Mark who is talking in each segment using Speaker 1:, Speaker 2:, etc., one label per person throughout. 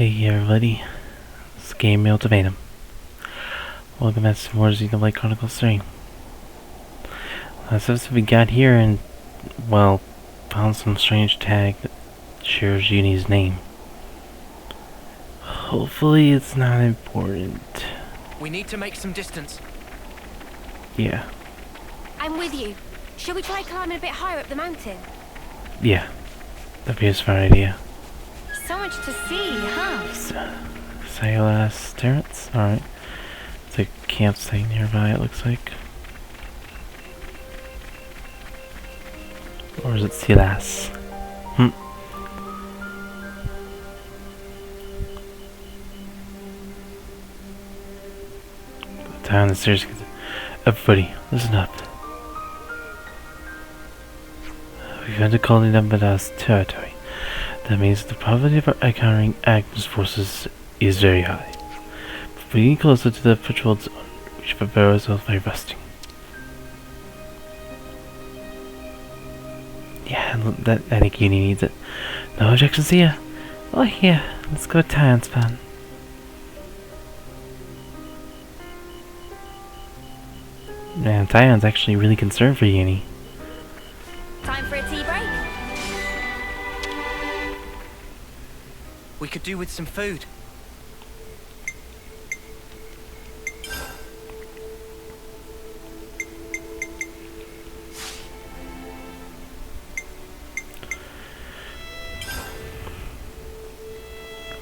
Speaker 1: Hey everybody, it's Game Mail to Venom. Welcome back to more Xenoblade Chronicles 3. Last episode we got here and, well, found some strange tag that shares Uni's name. Hopefully it's not important.
Speaker 2: We need to make some distance.
Speaker 1: Yeah.
Speaker 3: I'm with you. Shall we try climbing a bit higher up the mountain?
Speaker 1: Yeah. That'd be a smart idea.
Speaker 3: So much to see, huh?
Speaker 1: Silas Terrace? Alright. It's a campsite nearby, it looks like. Or is it Silas? The town is seriously. Everybody, listen up. We've had to call the Manana's territory. That means the probability of encountering Agnus forces is very high. But getting closer to the patrol zone, we should prepare ourselves by resting. Yeah, I think Uni needs it. No objections here. Oh yeah, let's go to Tyan's fun. Man, Tyan's actually really concerned for Uni.
Speaker 3: Time for a tea break?
Speaker 2: We could do with some food.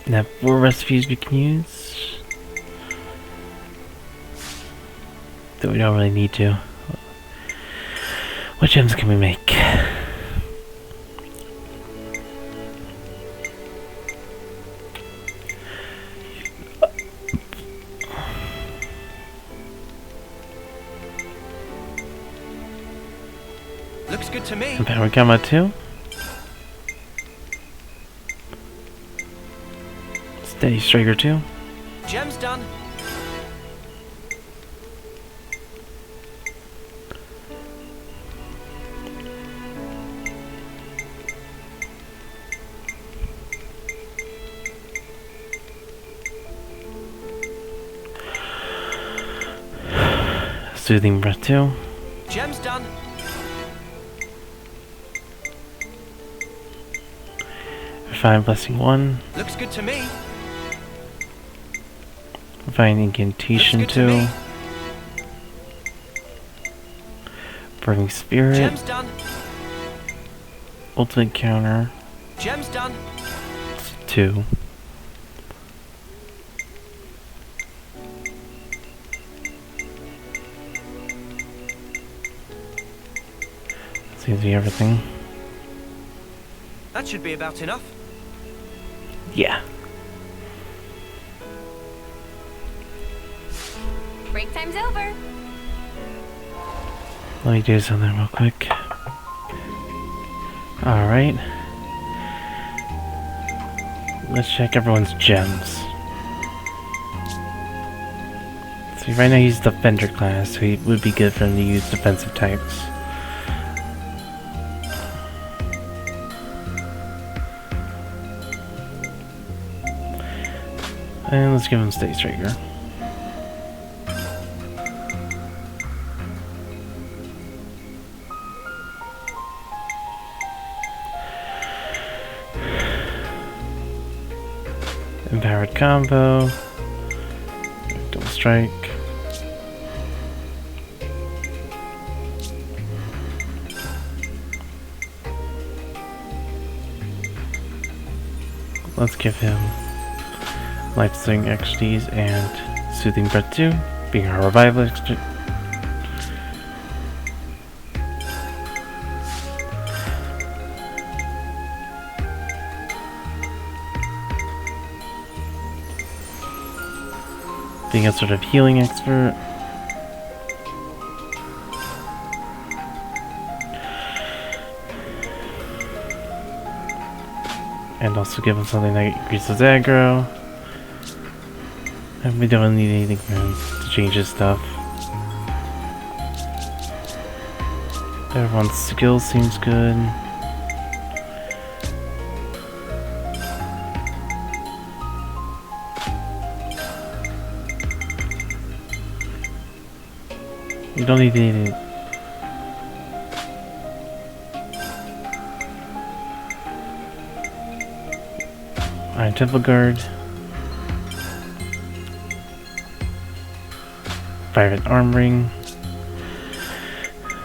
Speaker 1: Now, 4 recipes we can use. That we don't really need to. What gems can we make?
Speaker 2: Looks good to me.
Speaker 1: Some power gamma too. Steady striker too.
Speaker 2: Gem's done.
Speaker 1: Soothing breath too.
Speaker 2: Gem's done.
Speaker 1: Refine blessing 1.
Speaker 2: Looks good to me.
Speaker 1: Refine incantation
Speaker 2: Looks good to
Speaker 1: 2.
Speaker 2: me.
Speaker 1: Burning spirit.
Speaker 2: Gem's done.
Speaker 1: Ultimate counter
Speaker 2: Gem's done.
Speaker 1: 2. Seems to be everything.
Speaker 2: That should be about enough.
Speaker 1: Yeah.
Speaker 3: Break time's over.
Speaker 1: Let me do something real quick. Alright. Let's check everyone's gems. See, right now he's defender class, so it would be good for him to use defensive types. And let's give him Stay Striker. Empowered combo. Double strike. Let's give him Life-Saving XDs and Soothing Breath 2, being our revival XD. Being a sort of healing expert. And also give him something that increases aggro. And we don't need anything for him to change his stuff. Everyone's skill seems good. You don't need any. Alright, temple guard. Private arm ring.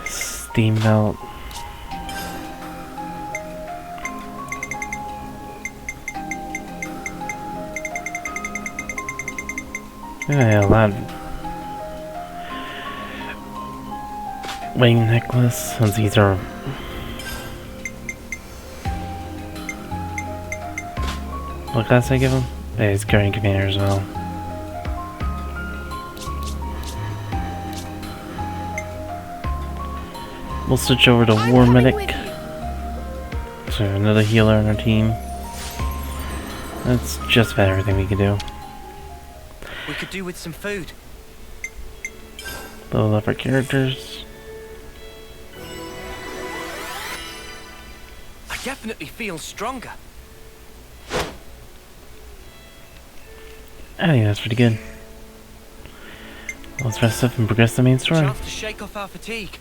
Speaker 1: Steam belt. Yeah, a lot. Wing necklace. Since these are. What class I give him? Yeah, he's carrying commander as well. We'll switch over to War Medic. So another healer on our team. That's just about everything we can do.
Speaker 2: We could do with some food.
Speaker 1: Level up our characters.
Speaker 2: I definitely feel stronger.
Speaker 1: I think that's pretty good. Let's rest up and progress the main story.
Speaker 2: Chance to shake off our fatigue.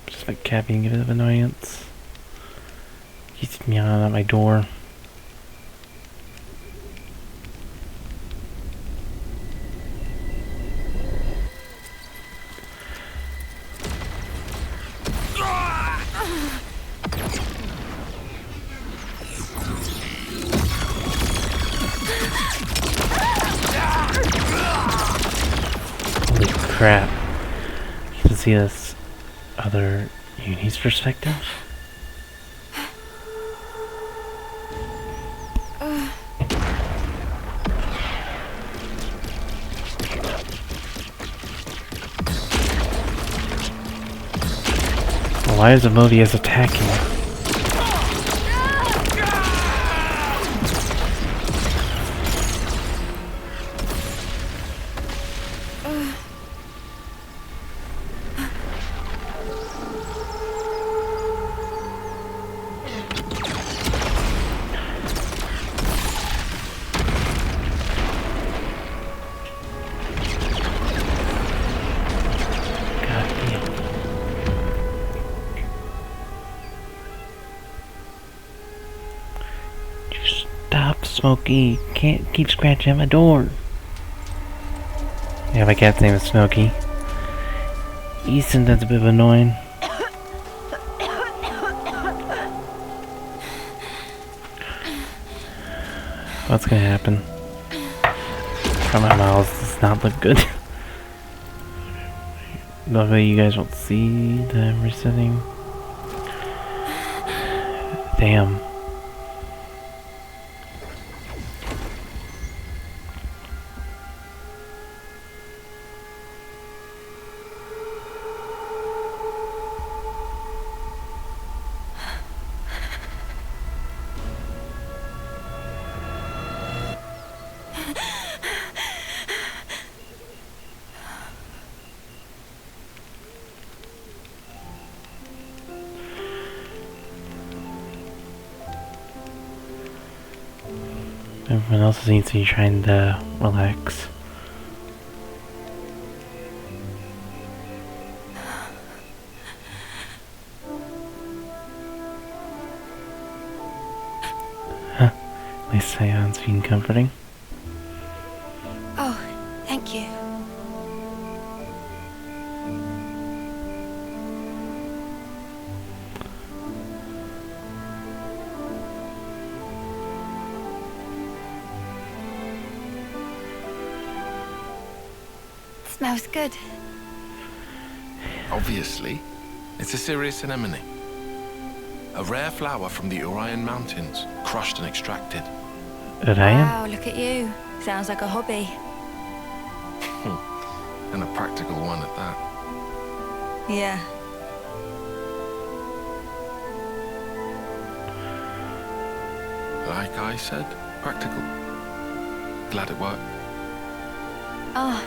Speaker 1: Just like Cappy and get a bit of annoyance. Keeps me on at my door. Holy crap. You can see this other Uni's perspective. Why is Amodius attacking? Smokey, can't keep scratching at my door. Yeah, my cat's name is Smokey. Easton, that's a bit annoying. What's gonna happen? From my mouth does not look good. Luckily, you guys won't see the resetting. Damn. Everyone else seems to be trying to relax. Huh. Nice seance being comforting.
Speaker 3: Oh, thank you. Smells good.
Speaker 4: Obviously, it's a serious anemone. A rare flower from the Orion Mountains, crushed and extracted.
Speaker 1: Orion?
Speaker 3: Wow, look at you. Sounds like a hobby.
Speaker 4: And a practical one at that.
Speaker 3: Yeah.
Speaker 4: Like I said, practical. Glad it worked.
Speaker 3: Oh.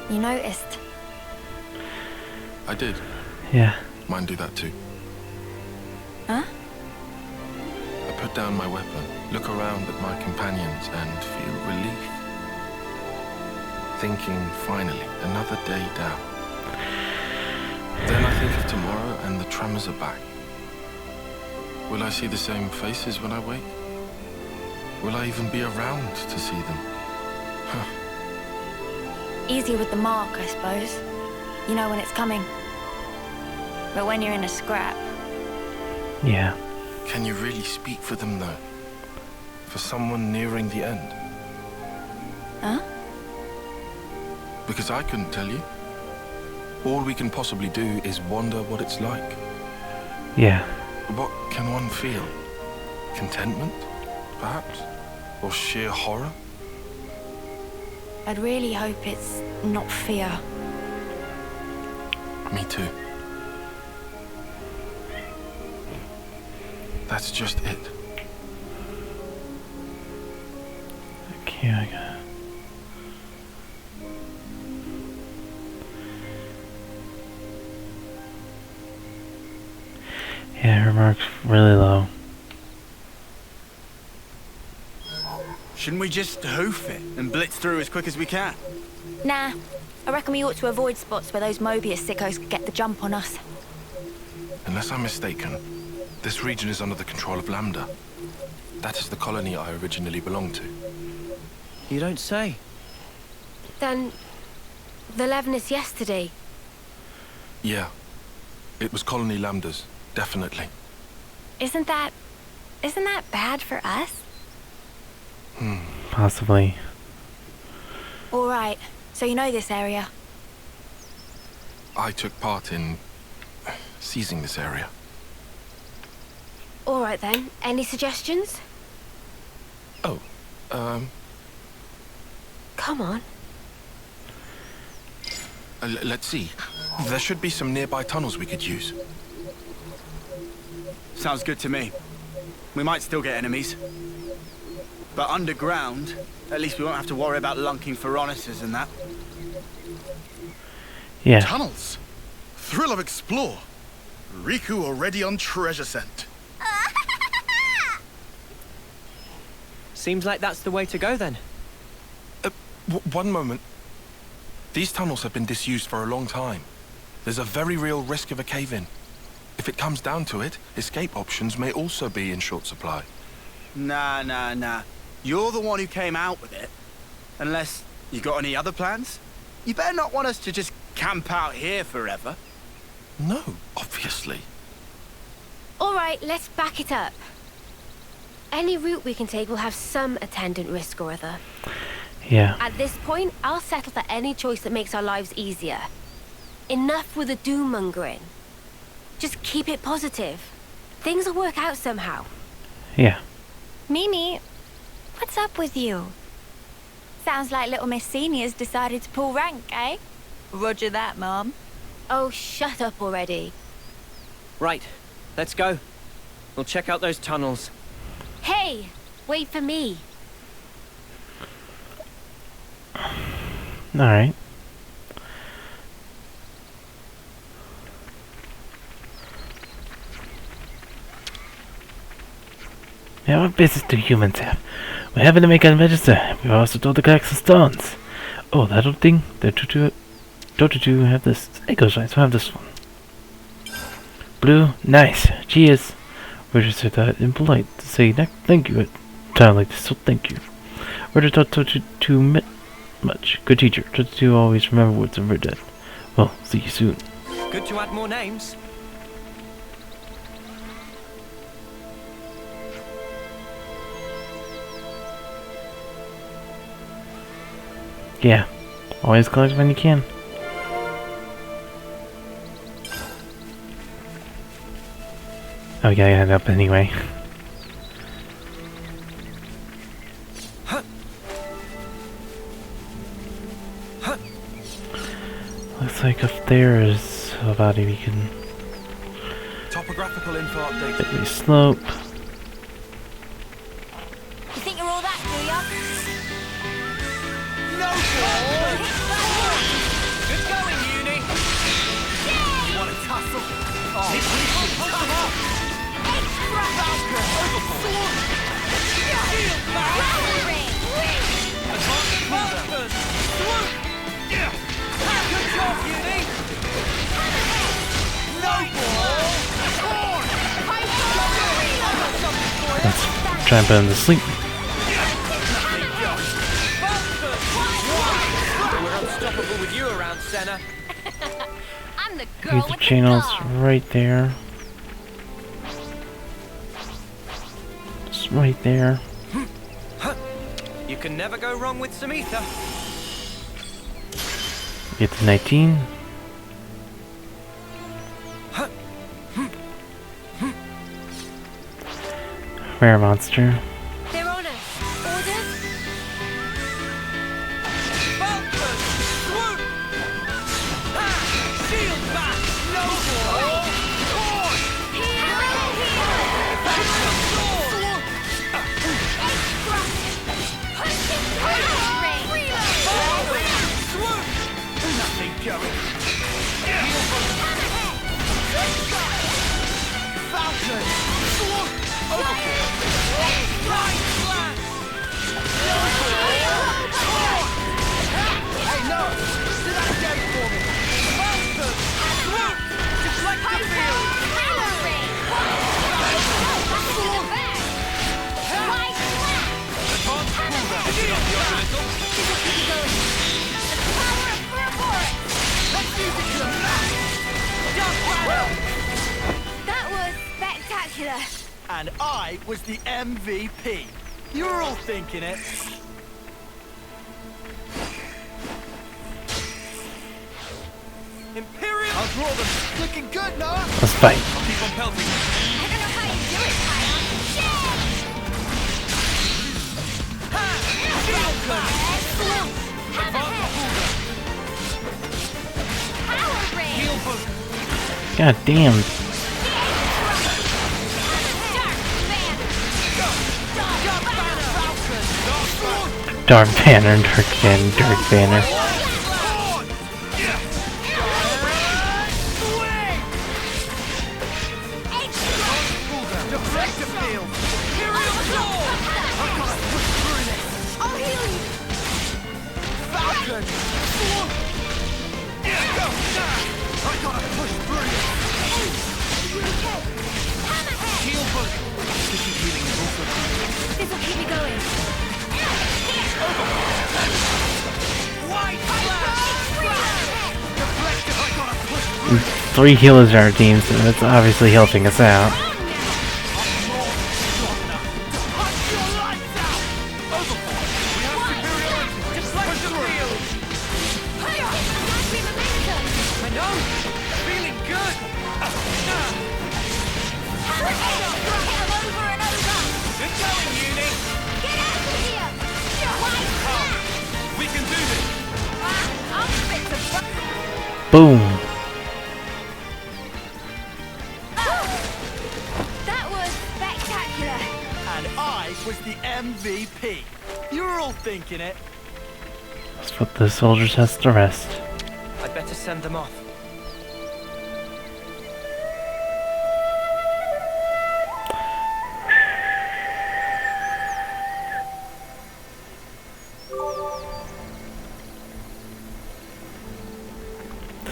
Speaker 3: You noticed.
Speaker 4: I did.
Speaker 1: Yeah.
Speaker 4: Mine do that too.
Speaker 3: Huh?
Speaker 4: I put down my weapon, look around at my companions, and feel relief. Thinking, finally, another day down. Then I think of tomorrow and the tremors are back. Will I see the same faces when I wake? Will I even be around to see them? Huh.
Speaker 3: Easier with the mark, I suppose. You know when it's coming. But when you're in a scrap...
Speaker 1: Yeah.
Speaker 4: Can you really speak for them, though? For someone nearing the end?
Speaker 3: Huh?
Speaker 4: Because I couldn't tell you. All we can possibly do is wonder what it's like.
Speaker 1: Yeah.
Speaker 4: What can one feel? Contentment, perhaps? Or sheer horror?
Speaker 3: I'd really hope it's not fear.
Speaker 4: Me too. That's just it.
Speaker 1: Okay, I got... Yeah, her mark's really low.
Speaker 2: Shouldn't we just hoof it and blitz through as quick as we can?
Speaker 3: Nah. I reckon we ought to avoid spots where those Mobius sickos could get the jump on us.
Speaker 4: Unless I'm mistaken, this region is under the control of Lambda. That is the colony I originally belonged to.
Speaker 2: You don't say.
Speaker 3: Then... the Levinus yesterday.
Speaker 4: Yeah. It was Colony Lambda's, definitely.
Speaker 3: Isn't that bad for us?
Speaker 1: Possibly.
Speaker 3: Alright, so you know this area.
Speaker 4: I took part in seizing this area.
Speaker 3: Alright then, any suggestions?
Speaker 4: Oh,
Speaker 3: Come on.
Speaker 4: let's see. There should be some nearby tunnels we could use.
Speaker 2: Sounds good to me. We might still get enemies. But underground, at least we won't have to worry about lunking Phoroneses and that.
Speaker 1: Yeah.
Speaker 5: Tunnels. Thrill of explore. Riku already on treasure scent.
Speaker 6: Seems like that's the way to go then.
Speaker 4: One moment. These tunnels have been disused for a long time. There's a very real risk of a cave-in. If it comes down to it, escape options may also be in short supply.
Speaker 2: Nah. You're the one who came out with it. Unless you got any other plans? You better not want us to just camp out here forever.
Speaker 4: No, obviously.
Speaker 3: Alright, let's back it up. Any route we can take will have some attendant risk or other.
Speaker 1: Yeah.
Speaker 3: At this point, I'll settle for any choice that makes our lives easier. Enough with the doom-mongering. Just keep it positive. Things will work out somehow.
Speaker 1: Yeah.
Speaker 3: Mimi, what's up with you? Sounds like little Miss Senior's decided to pull rank, eh? Roger that, Mom. Oh, shut up already.
Speaker 6: Right, let's go. We'll check out those tunnels.
Speaker 3: Hey, wait for me.
Speaker 1: Alright. Now what business do humans have? We happen to make a register. We've also told to collect some stones. Oh, that old thing? Don't you have this? It goes right, so I have this one. Blue, nice. Cheers. Register that impolite to say thank you at a time like this, so thank you. Register told you too much. Good teacher. Told you to always remember words of dead. Well, see you soon.
Speaker 6: Good to add more names.
Speaker 1: Yeah. Always collect when you can. Oh yeah, I end up anyway. Looks like up there is a body we can...
Speaker 4: Topographical info update.
Speaker 1: Bit of a slope.
Speaker 3: You think you're all that, do ya?
Speaker 2: No!
Speaker 6: Good going, Uni.
Speaker 3: Yay!
Speaker 1: Let's try and put him to sleep.
Speaker 6: We're unstoppable with you around, Senna.
Speaker 3: I'm the girl
Speaker 1: Read the
Speaker 3: with
Speaker 1: channels
Speaker 3: the dog.
Speaker 1: right there. Just right there.
Speaker 6: You can never go wrong with some ether.
Speaker 1: Get to 19. Rare monster.
Speaker 3: They're on us. Orders?
Speaker 6: Falcon! Swoop! Ha! Shield back! No more!
Speaker 2: Nothing going. Falcon! Hey, no! Do that again for me! Falcon! Swoop! Deflect the field!
Speaker 3: That was spectacular.
Speaker 2: And I was the MVP. You were all thinking it.
Speaker 6: Imperial!
Speaker 2: I'll draw them. Looking good, Noah.
Speaker 1: Let's fight.
Speaker 6: Keep on pelting.
Speaker 3: I don't know how you do it, Tyler. Power ring.
Speaker 6: Heal book.
Speaker 1: God damn. Dark Banner, Dark Banner, Dark Banner.
Speaker 2: Deflect the field.
Speaker 3: I'll heal you.
Speaker 2: Falcon. I gotta push through this.
Speaker 6: Heal book.
Speaker 3: This'll keep me going.
Speaker 6: White
Speaker 2: Deflect. I gotta push through.
Speaker 1: 3 healers in our team, so that's obviously helping us out. Boom.
Speaker 3: That was spectacular.
Speaker 2: And I was the MVP. You were all thinking it.
Speaker 1: Let's put the soldiers' heads to rest.
Speaker 6: I'd better send them off.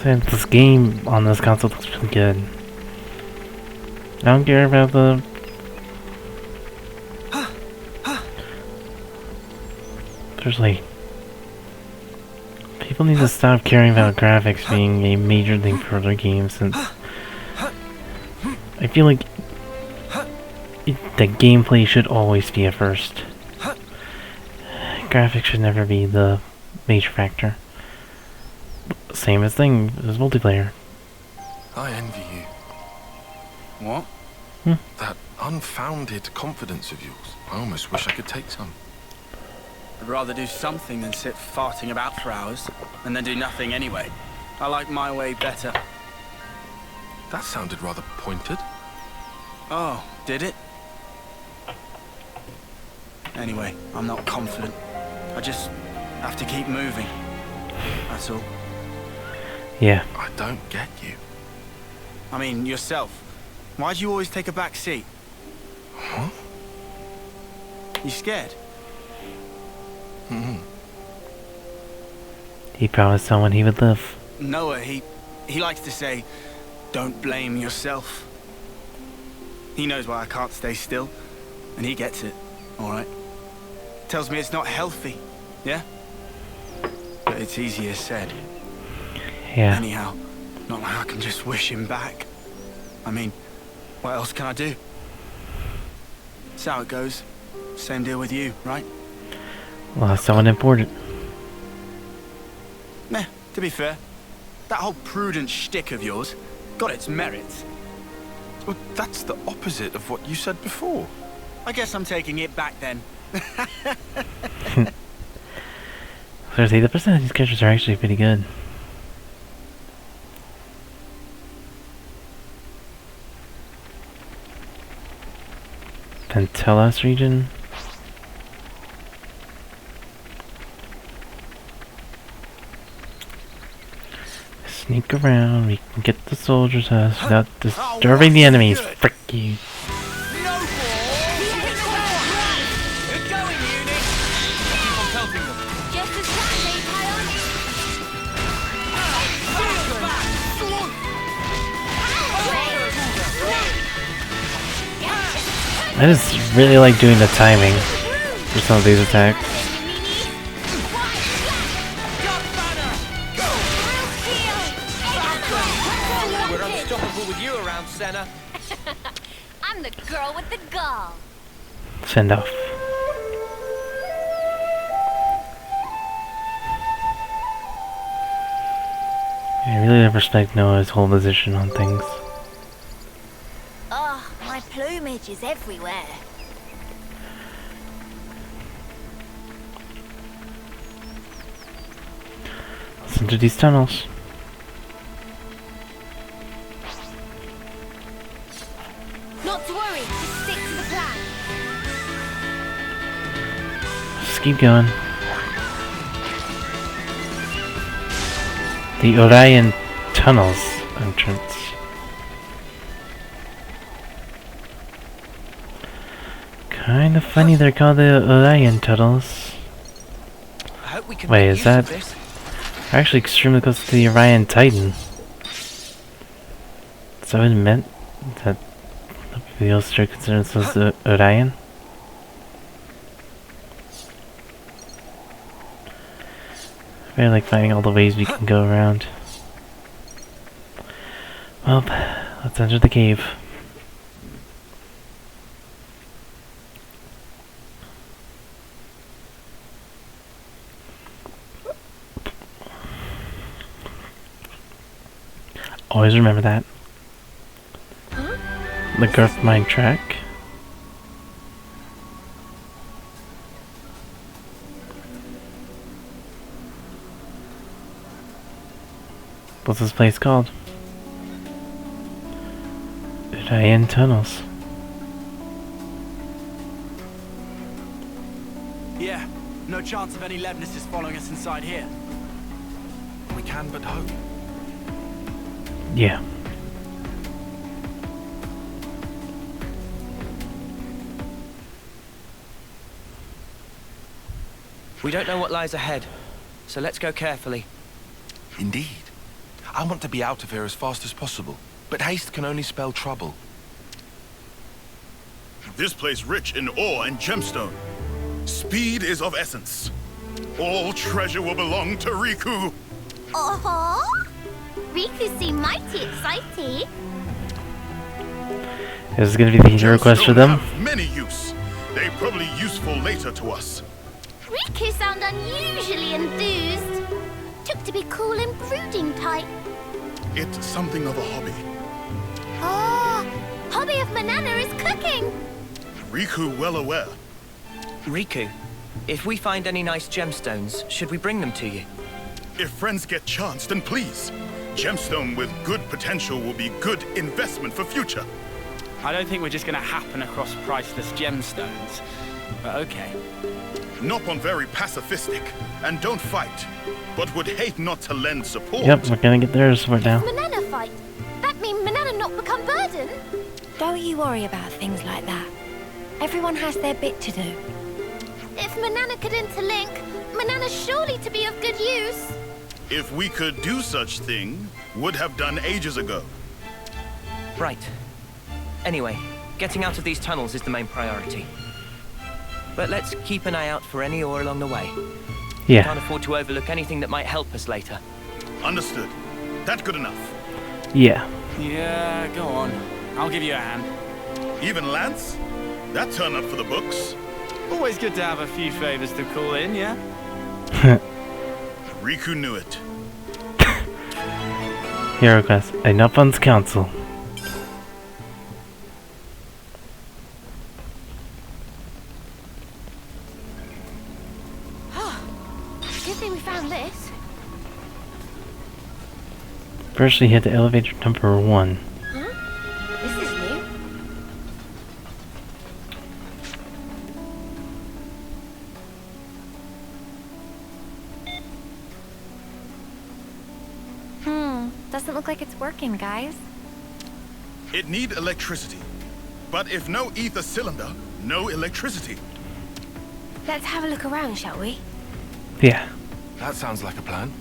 Speaker 1: Since this game on this console looks really good. I don't care about the... There's like... People need to stop caring about graphics being a major thing for their games, since... I feel like... the gameplay should always be at first. Graphics should never be the major factor. Same as thing as multiplayer.
Speaker 4: I envy you.
Speaker 2: What?
Speaker 4: That unfounded confidence of yours. I almost wish I could take some.
Speaker 2: I'd rather do something than sit farting about for hours, and then do nothing anyway. I like my way better.
Speaker 4: That sounded rather pointed.
Speaker 2: Oh, did it? Anyway, I'm not confident. I just have to keep moving. That's all.
Speaker 1: Yeah.
Speaker 4: I don't get you.
Speaker 2: I mean, yourself. Why do you always take a back seat?
Speaker 4: Huh?
Speaker 2: You scared?
Speaker 4: Mm-hmm.
Speaker 1: He promised someone he would live.
Speaker 2: Noah, he likes to say, don't blame yourself. He knows why I can't stay still, and he gets it, all right? Tells me it's not healthy, yeah? But it's easier said.
Speaker 1: Yeah.
Speaker 2: Anyhow, not like I can just wish him back. I mean, what else can I do? That's how it goes. Same deal with you, right?
Speaker 1: Lost someone important.
Speaker 2: Meh, to be fair, that whole prudent shtick of yours got its merits.
Speaker 4: Well, that's the opposite of what you said before.
Speaker 2: I guess I'm taking it back then.
Speaker 1: Seriously, the percent of these characters are actually pretty good. Pentelos region. Sneak around, we can get the soldiers' house without disturbing the enemies. Frick you. I just really like doing the timing for some of these attacks.
Speaker 6: We're unstoppable with you around, Senna.
Speaker 3: I'm the girl with the gall.
Speaker 1: Send off. I really respect Noah's whole position on things.
Speaker 3: Oh, my plumage is everywhere.
Speaker 1: Let's enter these tunnels.
Speaker 3: Not to worry, just stick to the plan.
Speaker 1: Just keep going. The Orion Tunnels entrance. Kinda funny they're called the Orion Tunnels.
Speaker 6: I hope we can
Speaker 1: Wait,
Speaker 6: make
Speaker 1: is
Speaker 6: use
Speaker 1: that-
Speaker 6: of this.
Speaker 1: They're actually extremely close to the Orion Titan. So it meant that the Ulster considers themselves the Orion? I really like finding all the ways we can go around. Well, let's enter the cave. Always remember that. The Girth Mine track. What's this place called? Orion Tunnels.
Speaker 2: Yeah, no chance of any Levnesses following us inside here.
Speaker 4: We can but hope.
Speaker 1: Yeah.
Speaker 6: We don't know what lies ahead, so let's go carefully.
Speaker 4: Indeed. I want to be out of here as fast as possible, but haste can only spell trouble.
Speaker 5: This place rich in ore and gemstone. Speed is of essence. All treasure will belong to Riku.
Speaker 3: Uh-huh. Riku seem mighty excited.
Speaker 1: This is gonna be the hero quest for
Speaker 5: Gemstone
Speaker 1: them.
Speaker 5: have many use. They probably useful later to us.
Speaker 3: Riku sound unusually enthused. Took to be cool and brooding type.
Speaker 5: It's something of a hobby.
Speaker 3: Oh, hobby of Manana is cooking.
Speaker 5: Riku well aware.
Speaker 6: Riku, if we find any nice gemstones, should we bring them to you?
Speaker 5: If friends get chance, then please. Gemstone with good potential will be good investment for future.
Speaker 2: I don't think we're just gonna happen across priceless gemstones. But okay.
Speaker 5: Nopon very pacifistic and don't fight, but would hate not to lend support.
Speaker 1: Yep, we're gonna get their support now.
Speaker 3: Manana fight. That mean Manana
Speaker 7: not become burden?
Speaker 3: Don't you worry about things like that. Everyone has their bit to do.
Speaker 7: If Manana could interlink, Manana's surely to be of good use.
Speaker 5: If we could do such thing, would have done ages ago.
Speaker 6: Right. Anyway, getting out of these tunnels is the main priority. But let's keep an eye out for any ore along the way.
Speaker 1: Yeah.
Speaker 6: Can't afford to overlook anything that might help us later.
Speaker 5: Understood. That good enough.
Speaker 1: Yeah.
Speaker 2: Yeah, go on. I'll give you a hand.
Speaker 5: Even Lance? That turned up for the books.
Speaker 2: Always good to have a few favors to call in, yeah?
Speaker 5: Riku knew it.
Speaker 1: Hero quest. A Nopon's council.
Speaker 7: Good thing we found this.
Speaker 1: First we hit the elevator number 1.
Speaker 7: Huh? This is new.
Speaker 3: Doesn't look like it's working, guys.
Speaker 5: It need electricity. But if no ether cylinder, no electricity.
Speaker 7: Let's have a look around, shall we?
Speaker 1: Yeah.
Speaker 4: That sounds like a plan.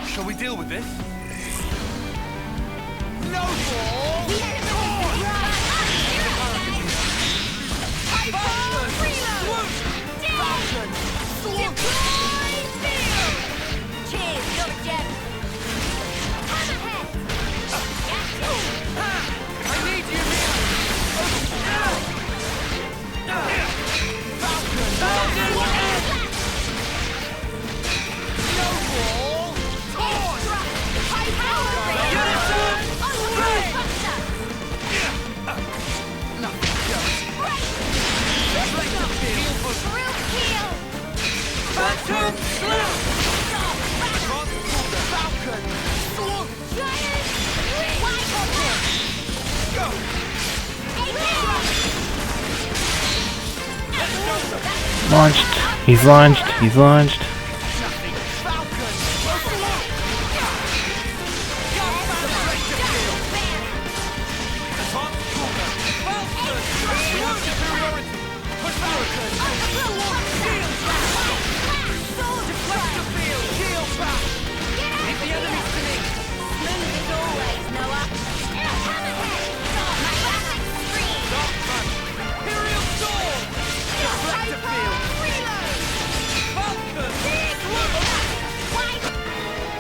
Speaker 2: Shall we deal with this?
Speaker 1: Launched. He's launched. He's launched.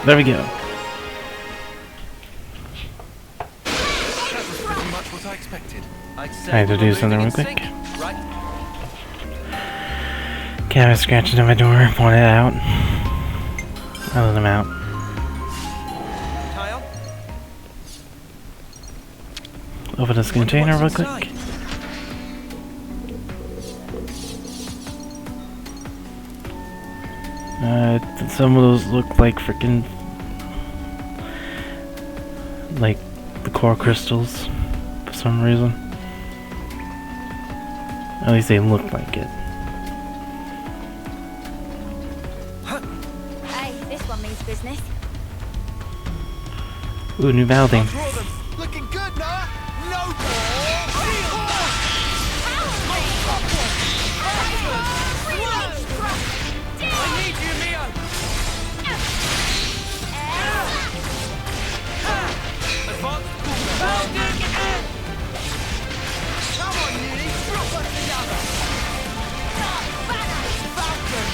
Speaker 1: There we go.
Speaker 4: That was pretty much what I expected.
Speaker 6: I'd say
Speaker 1: I had to do
Speaker 6: we're
Speaker 1: something
Speaker 6: moving
Speaker 1: real
Speaker 6: in
Speaker 1: quick.
Speaker 6: sync, right?
Speaker 1: Cat was scratching at my door, wanted it out. I let him out.
Speaker 6: Kyle?
Speaker 1: Open this container real quick. Some of those look like freaking like the core crystals for some reason. At least they look like it.
Speaker 3: Hey, this one means business.
Speaker 1: Ooh, new Valding.
Speaker 2: Looking good, nah? No I need you, Mio! Advanced Founding end! Come on, Nini, drop us together! Falcon!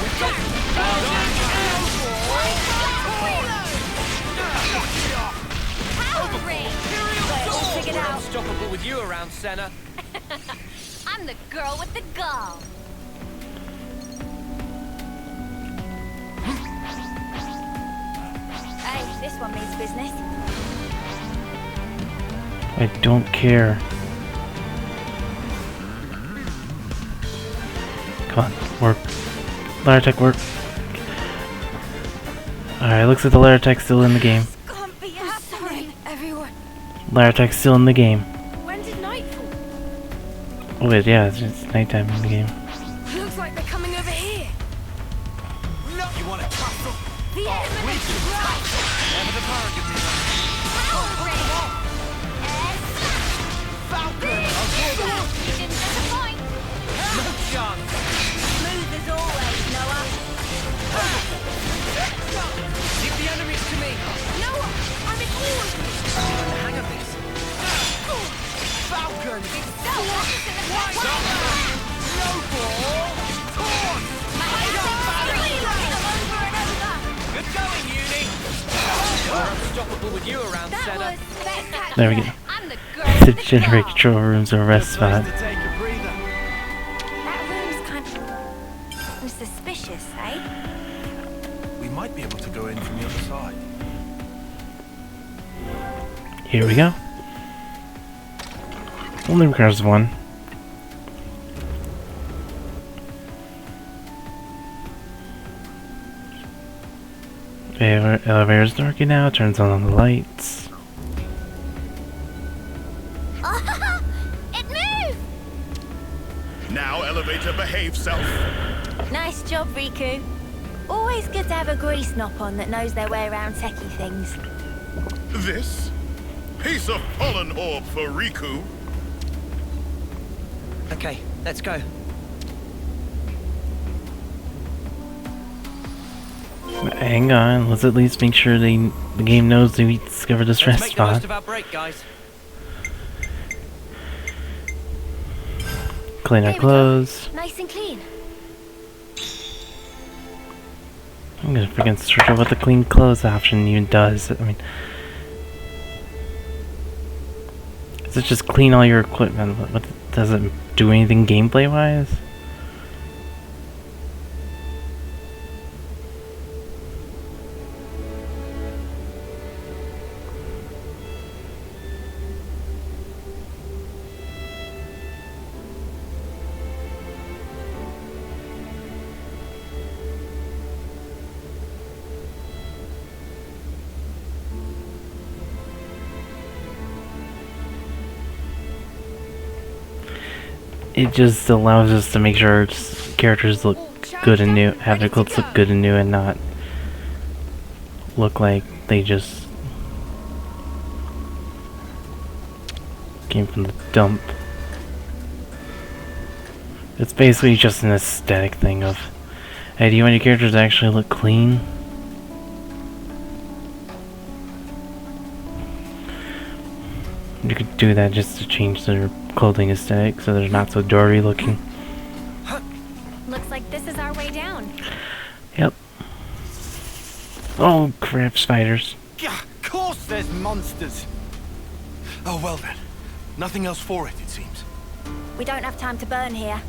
Speaker 2: We've got Founding end!
Speaker 3: Figured
Speaker 6: We're
Speaker 3: out.
Speaker 6: unstoppable with you around, Senna.
Speaker 3: I'm the girl with the gall. Hey, this one means business.
Speaker 1: I don't care. Come on, work. Ladder tech work. Alright, looks like the ladder tech's still in the game.
Speaker 3: Can't be happening.
Speaker 7: Sorry, everyone.
Speaker 1: Ladder tech's still in the game.
Speaker 7: When did night fall?
Speaker 1: Oh wait, yeah, it's nighttime in the game.
Speaker 7: Looks like they're coming over here.
Speaker 2: No, you want to tussle?
Speaker 7: The element is right.
Speaker 2: Never the target. Falcon!
Speaker 3: You didn't disappoint.
Speaker 2: No chance!
Speaker 3: Smooth as always, Noah.
Speaker 6: Leave the enemies to me.
Speaker 7: Noah, I'm in all of this.
Speaker 6: The hang of this.
Speaker 2: Falcon!
Speaker 3: So opposite the point.
Speaker 2: No ball! Torn!
Speaker 6: Good going, Uni. We're unstoppable with you around,
Speaker 3: That
Speaker 6: Senna.
Speaker 3: was spectacular.
Speaker 1: There we go.
Speaker 3: And the
Speaker 1: The
Speaker 3: great
Speaker 1: generic control room's a rest spot.
Speaker 2: To take a breather.
Speaker 3: That room's kind of suspicious, eh?
Speaker 5: We might be able to go in from the other side.
Speaker 1: Here we go. Only requires one. The elevator's dark now, turns on the lights.
Speaker 7: It moved!
Speaker 5: Now, elevator, behave self.
Speaker 3: Nice job, Riku. Always good to have a grease Nopon that knows their way around techie things.
Speaker 5: This piece of pollen orb for Riku.
Speaker 6: Okay, let's go.
Speaker 1: Hang on, let's at least make sure the game knows that we discovered this
Speaker 6: Let's
Speaker 1: rest
Speaker 6: make the most
Speaker 1: spot.
Speaker 6: of our break, guys.
Speaker 1: Clean our
Speaker 7: Here we go.
Speaker 1: clothes.
Speaker 7: Nice and clean.
Speaker 1: I'm gonna freaking search out what the clean clothes option even does. I mean, does it just clean all your equipment? What does it do anything gameplay wise? It just allows us to make sure our characters look good and new, have their clothes look good and new, and not look like they just came from the dump. It's basically just an aesthetic thing of, hey, do you want your characters to actually look clean? You could do that just to change their clothing aesthetic so they're not so dirty looking.
Speaker 3: Looks like this is our way down.
Speaker 1: Yep. Oh crap, spiders.
Speaker 2: Gah, of course there's monsters. Oh, well then. Nothing else for it seems.
Speaker 3: We don't have time to burn here.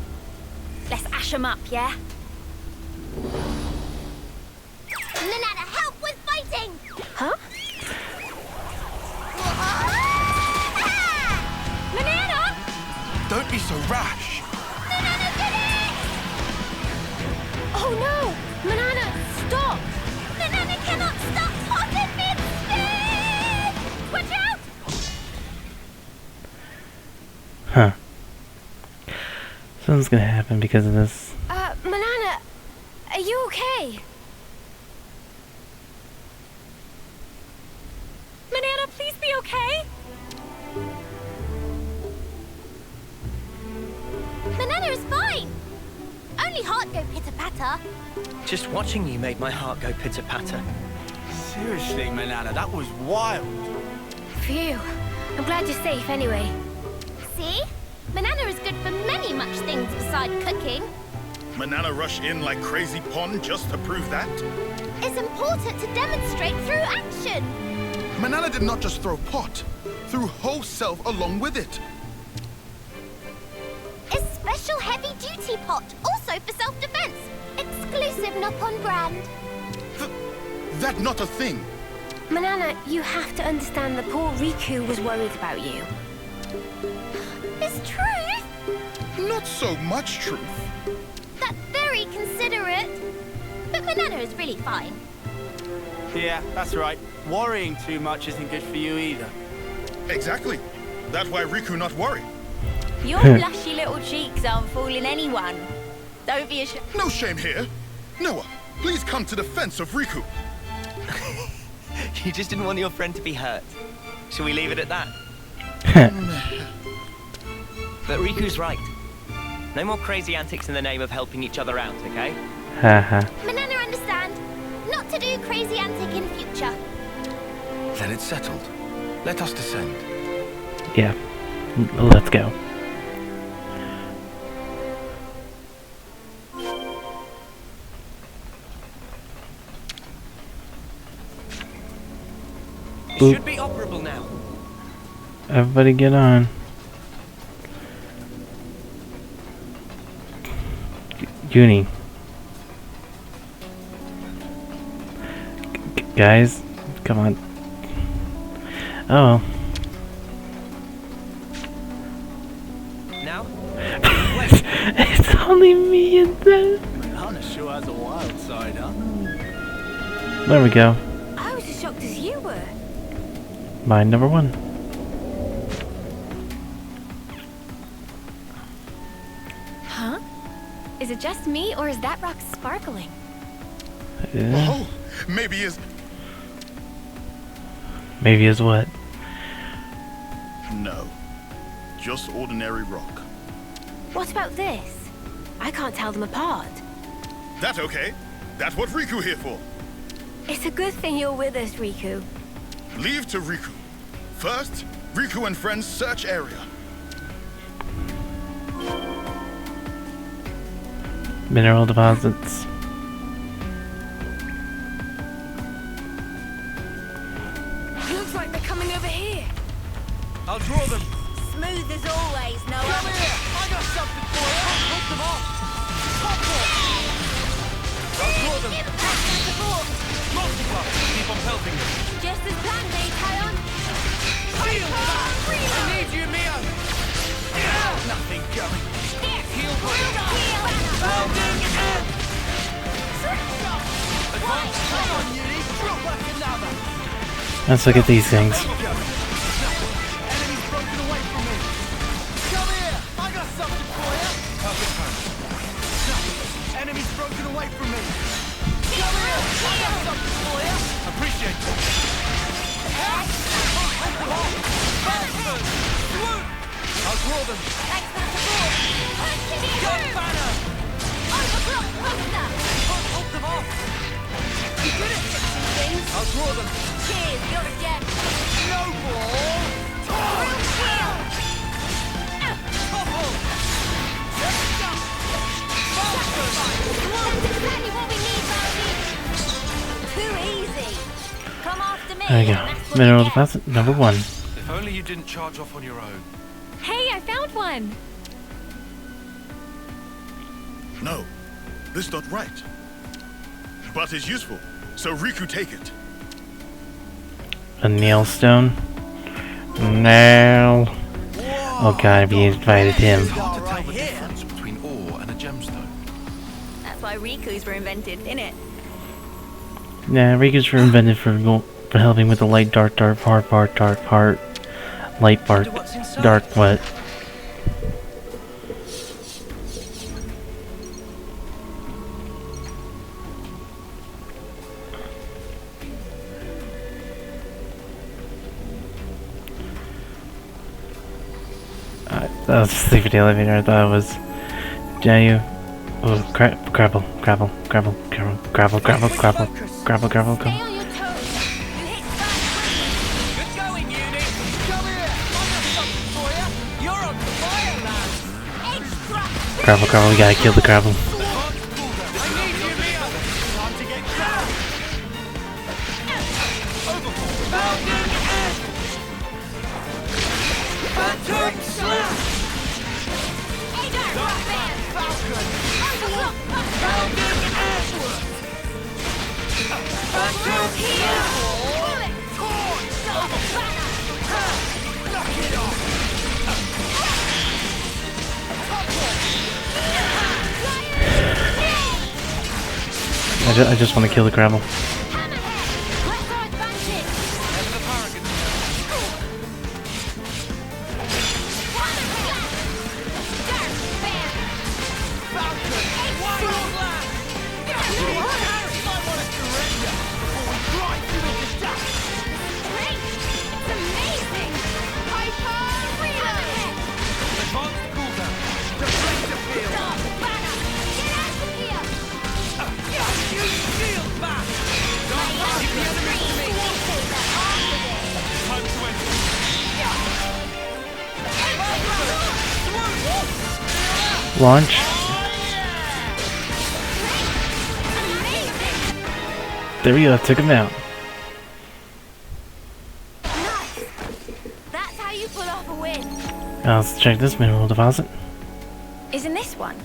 Speaker 3: Let's ash 'em up, yeah?
Speaker 7: Manana, help with fighting!
Speaker 3: Huh?
Speaker 7: Manana!
Speaker 2: Don't be so rash.
Speaker 7: Manana did it! Oh no! Manana, stop! Manana cannot stop talking mid-spin! Watch out!
Speaker 1: Huh. Something's gonna happen because of this.
Speaker 7: Manana, are you okay?
Speaker 3: Manana, please be okay.
Speaker 7: Manana is fine! Only heart go pitter-patter.
Speaker 6: Just watching you made my heart go pitter-patter.
Speaker 2: Seriously, Manana, that was wild.
Speaker 7: Phew. I'm glad you're safe anyway. See? Manana is good for many much things beside cooking.
Speaker 5: Manana rush in like crazy pond just to prove that?
Speaker 7: It's important to demonstrate through action.
Speaker 5: Manana did not just throw pot, threw whole self along with it.
Speaker 7: A special heavy-duty pot, also for self-defense. Exclusive Nopon brand.
Speaker 5: That not a thing.
Speaker 7: Manana, you have to understand that poor Riku was worried about you. It's truth.
Speaker 5: Not so much truth.
Speaker 7: That's very considerate. But Manana is really fine.
Speaker 2: Yeah, that's right. Worrying too much isn't good for you either.
Speaker 5: Exactly. That's why Riku not worry.
Speaker 3: Your blushy little cheeks aren't fooling anyone. Don't be ashamed.
Speaker 5: No shame here. Noah, please come to defense of Riku.
Speaker 6: You just didn't want your friend to be hurt. Shall we leave it at that? But Riku's right. No more crazy antics in the name of helping each other out, okay?
Speaker 1: Haha.
Speaker 7: Manana understand. Not to do crazy antic in future.
Speaker 4: Then it's settled. Let us descend.
Speaker 1: Yeah. Let's go.
Speaker 6: It should be operable now.
Speaker 1: Everybody get on. Junie. Guys, come on. Oh.
Speaker 6: Now?
Speaker 1: It's only me and them.
Speaker 2: Manana sure has a wild side, huh?
Speaker 1: There we go.
Speaker 7: I was as shocked as you were.
Speaker 1: Mine number 1.
Speaker 3: Huh? Is it just me, or is that rock sparkling?
Speaker 1: Yeah.
Speaker 5: Oh, maybe it's...
Speaker 1: Maybe is what?
Speaker 5: No. Just ordinary rock.
Speaker 7: What about this? I can't tell them apart.
Speaker 5: That okay? That's what Riku here for.
Speaker 7: It's a good thing you're with us, Riku.
Speaker 5: Leave to Riku. First, Riku and friends search area.
Speaker 1: Mineral deposits.
Speaker 7: Looks like they're coming over here.
Speaker 6: I'll draw them.
Speaker 3: Smooth as always, Noah.
Speaker 6: Come here! I got something for you! Hold them off! I'll draw them! Multiply! Keep on pelting them!
Speaker 3: Just as planned, eh, Kion?
Speaker 6: Feel that! I need you, Mio! Nothing going. Heal Pounding end! Advance! Come on, Yuri! Drop like another!
Speaker 1: Let's look at these things.
Speaker 6: Enemy's broken away from me! Come here! I got something for you! Perfect time. Enemy's broken away from me! Come here! I got something for you! Appreciate it! I'll draw them!
Speaker 3: Thanks for the support.
Speaker 6: Gun banner!
Speaker 3: Overclock poster.
Speaker 6: Hold them off!
Speaker 3: You good at fixing things?
Speaker 6: I'll draw them!
Speaker 3: Cheers, you're a gem.
Speaker 6: No more!
Speaker 3: Real skill.
Speaker 6: Topple!
Speaker 3: That's exactly what we need, Barbie. Too easy. Come after me.
Speaker 1: There you
Speaker 3: and
Speaker 1: go.
Speaker 3: that's what
Speaker 1: Mineral
Speaker 3: you get.
Speaker 1: deposit number 1.
Speaker 4: If only you didn't charge off on your own.
Speaker 3: Hey, I found one.
Speaker 5: No, this not right. But it's useful, so Riku take it.
Speaker 1: A nail stone. No. Oh god, we invited him.
Speaker 4: It's hard to tell the difference between ore and a gemstone.
Speaker 3: That's why Riku's were invented, innit?
Speaker 1: Nah, Riku's were invented for helping with the light, dark, heart, light, part,
Speaker 6: Wonder what's inside.
Speaker 1: dark, what? That was sleep in the elevator. I thought it was Jayu. Oh, gravel.
Speaker 3: Stay on your toes. You hit fast.
Speaker 6: Good going, Uni! Come here! I got something for you! You're on fire, lad!
Speaker 3: Edge drop.
Speaker 1: Gravel, we gotta kill the gravel.
Speaker 6: I need you, Mia! Time to get down! Overhaul! Pounding end! Phantom slash!
Speaker 3: Edge drop there.
Speaker 6: Falcon!
Speaker 3: Overclock poster.
Speaker 6: Pounding end! Phantom
Speaker 3: Here.
Speaker 6: slash!
Speaker 3: Bullet. Stop. Banner.
Speaker 6: Knock it off!
Speaker 1: I just want to kill the gravel.
Speaker 3: Hammerhead. What's our advantage?
Speaker 6: Never the paragon.
Speaker 3: Hammer slash.
Speaker 1: Launch. There we go, took him out.
Speaker 3: Nice. That's how you pull off a win.
Speaker 1: Now let's check this mineral deposit.
Speaker 3: Isn't this one?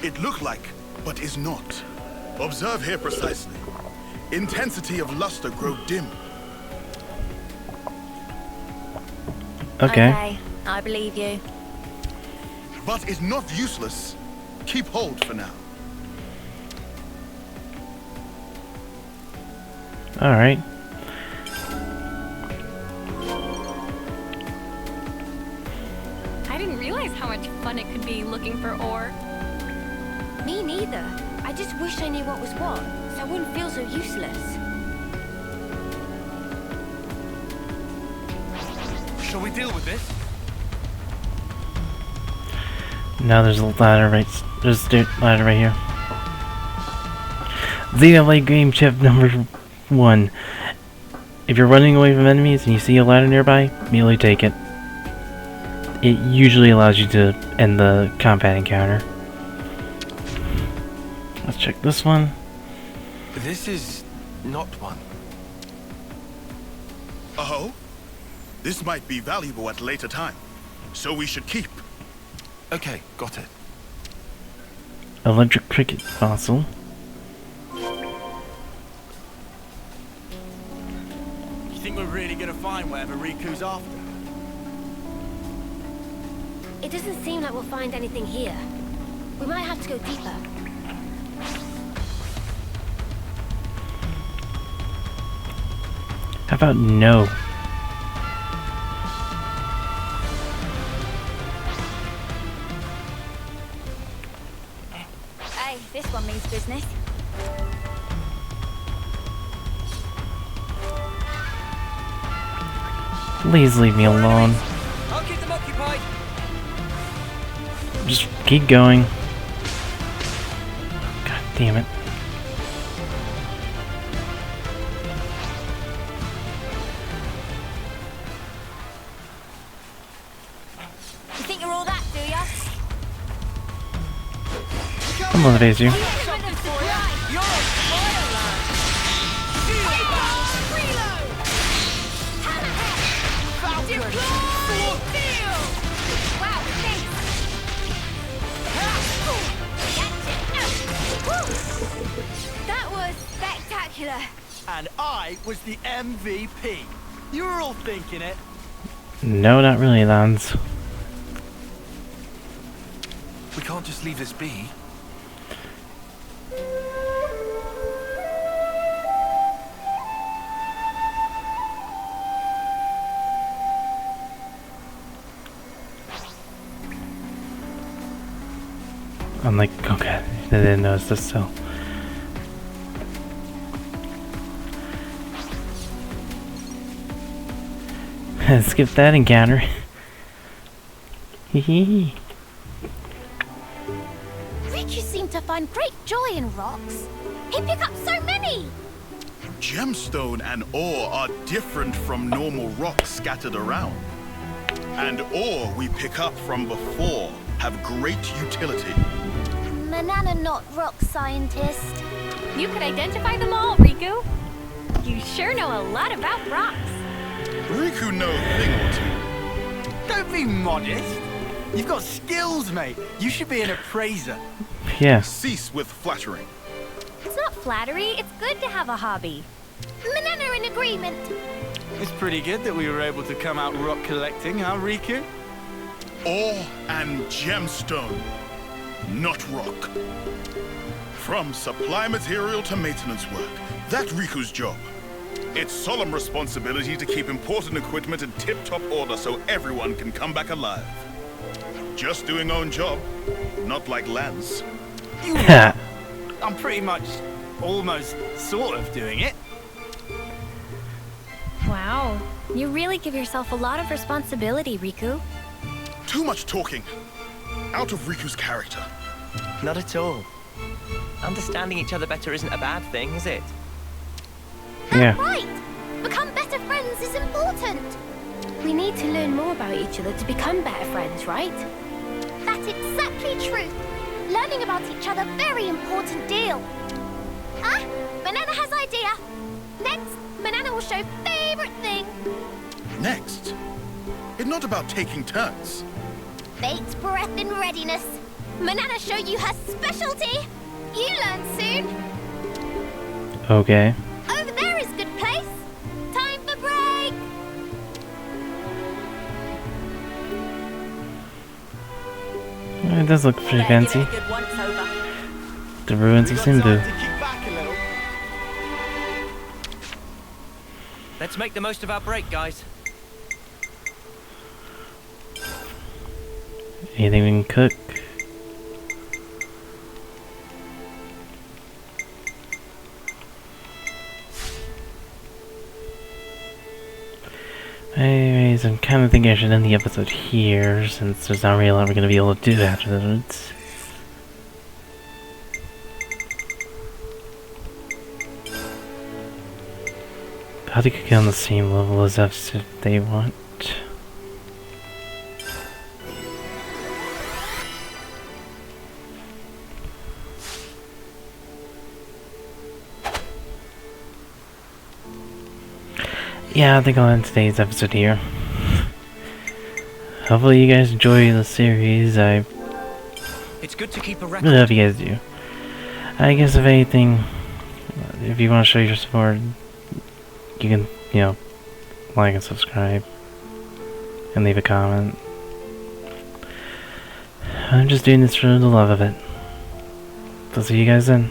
Speaker 5: It looked like, but is not. Observe here precisely. Intensity of luster grow dim.
Speaker 1: Okay.
Speaker 3: I believe you.
Speaker 5: But is not useless. Keep hold for now.
Speaker 1: Alright.
Speaker 8: I didn't realize how much fun it could be looking for ore.
Speaker 7: Me neither. I just wish I knew what was what, so I wouldn't feel so useless.
Speaker 6: Shall we deal with this?
Speaker 1: Now there's a ladder right. There's a ladder right here. Xenoblade game chip number 1. If you're running away from enemies and you see a ladder nearby, immediately take it. It usually allows you to end the combat encounter. Let's check this one.
Speaker 4: This is not one.
Speaker 5: Oh? This might be valuable at a later time, so we should keep.
Speaker 4: Okay, got it.
Speaker 1: Electric cricket fossil.
Speaker 6: You think we're really gonna find whatever Riku's after?
Speaker 7: It doesn't seem like we'll find anything here. We might have to go deeper.
Speaker 1: How about no?
Speaker 3: Hey, this one means business.
Speaker 1: Please leave me alone.
Speaker 6: I'll keep them occupied.
Speaker 1: Just keep going. God damn it.
Speaker 3: You think you're all that, do ya?
Speaker 1: Come on, Daisy.
Speaker 6: You're on fire, lad.
Speaker 3: That was spectacular.
Speaker 6: And I was the MVP. You were all thinking it.
Speaker 1: No, not really, Lance.
Speaker 4: We can't just leave this be.
Speaker 1: I'm like, okay, I didn't notice this still. Skip that encounter. Hehe.
Speaker 7: Riku seemed to find great joy in rocks. He'd pick up so many!
Speaker 5: Gemstone and ore are different from normal rocks scattered around. And ore we pick up from before have great utility.
Speaker 7: Manana not rock scientist.
Speaker 8: You could identify them all, Riku. You sure know a lot about rocks.
Speaker 5: Riku knows a thing or two.
Speaker 6: Don't be modest. You've got skills, mate. You should be an appraiser.
Speaker 1: Yeah.
Speaker 5: Cease with flattering.
Speaker 3: It's not flattery, it's good to have a hobby.
Speaker 7: Manana in agreement.
Speaker 6: It's pretty good that we were able to come out rock collecting, huh, Riku?
Speaker 5: Ore and gemstone, not rock. From supply material to maintenance work, that's Riku's job. It's solemn responsibility to keep important equipment in tip-top order so everyone can come back alive. Just doing own job, not like Lance.
Speaker 6: You are. I'm pretty much, almost, sort of doing it.
Speaker 3: Wow, you really give yourself a lot of responsibility, Riku.
Speaker 5: Too much talking. Out of Riku's character.
Speaker 9: Not at all. Understanding each other better isn't a bad thing, is it?
Speaker 1: Yeah.
Speaker 7: Right! Become better friends is important! We need to learn more about each other to become better friends, right? That's That's exactly truth. Learning about each other, very important deal. Ah, Manana has idea. Next, Manana will show favorite thing.
Speaker 5: Next. It's not about taking turns.
Speaker 7: Fate's breath in readiness. Manana show you her specialty. You learn soon.
Speaker 1: Okay.
Speaker 7: Over there is good place. Time for break.
Speaker 1: It does look pretty fancy.
Speaker 8: Give it a good once over.
Speaker 1: The ruins of
Speaker 6: We got time
Speaker 1: Simbu.
Speaker 6: to kick back a little.
Speaker 9: Let's make the most of our break, guys.
Speaker 1: Anything we can cook? Anyways, I'm kind of thinking I should end the episode here, since there's not really a lot we're going to be able to do afterwards. How to get on the same level as us if they want. Yeah, I think I'll end today's episode here. Hopefully you guys enjoy the series.
Speaker 9: It's good to keep a record.
Speaker 1: really hope you guys do. I guess if anything, if you want to show your support, you can, like and subscribe. And leave a comment. I'm just doing this for the love of it. So see you guys then.